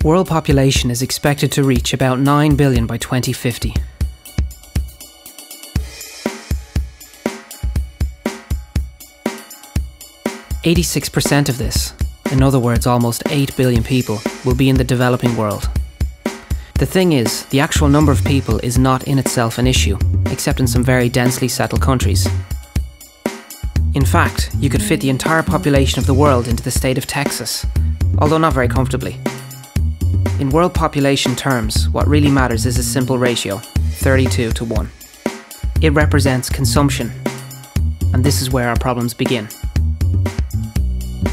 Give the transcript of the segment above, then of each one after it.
World population is expected to reach about 9 billion by 2050. %86% of this, in other words almost 8 billion people, will be in the developing world. The thing is, the actual number of people is not in itself an issue, except in some very densely settled countries. In fact, you could fit the entire population of the world into the state of Texas, although not very comfortably. In world population terms, what really matters is a simple ratio, 32 to 1. It represents consumption, and this is where our problems begin.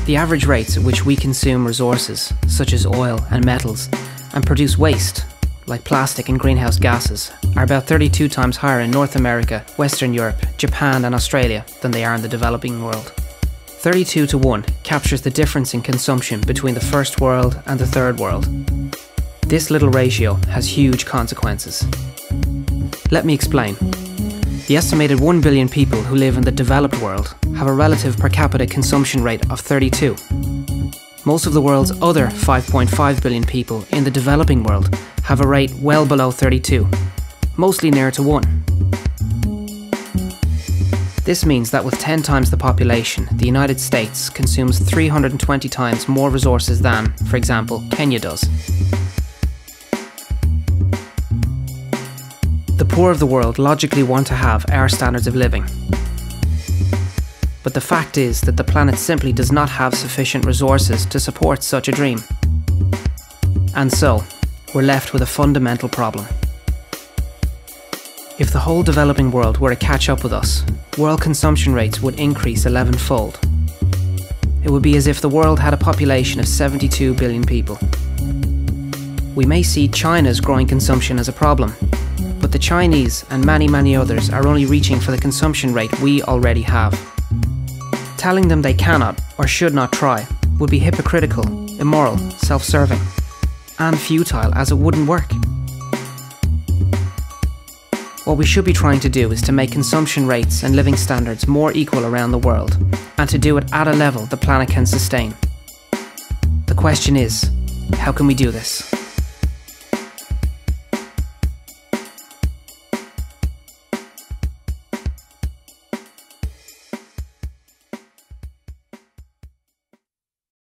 The average rates at which we consume resources, such as oil and metals, and produce waste, like plastic and greenhouse gases, are about 32 times higher in North America, Western Europe, Japan and Australia than they are in the developing world. 32 to 1 captures the difference in consumption between the first world and the third world. This little ratio has huge consequences. Let me explain. The estimated 1 billion people who live in the developed world have a relative per capita consumption rate of 32. Most of the world's other 5.5 billion people in the developing world have a rate well below 32, mostly near to 1. This means that with 10 times the population, the United States consumes 320 times more resources than, for example, Kenya does. The poor of the world logically want to have our standards of living. But the fact is that the planet simply does not have sufficient resources to support such a dream. And so, we're left with a fundamental problem. If the whole developing world were to catch up with us, world consumption rates would increase 11-fold. It would be as if the world had a population of 72 billion people. We may see China's growing consumption as a problem, but the Chinese and many others are only reaching for the consumption rate we already have. Telling them they cannot or should not try would be hypocritical, immoral, self-serving, and futile, as it wouldn't work. What we should be trying to do is to make consumption rates and living standards more equal around the world, and to do it at a level the planet can sustain. The question is, how can we do this?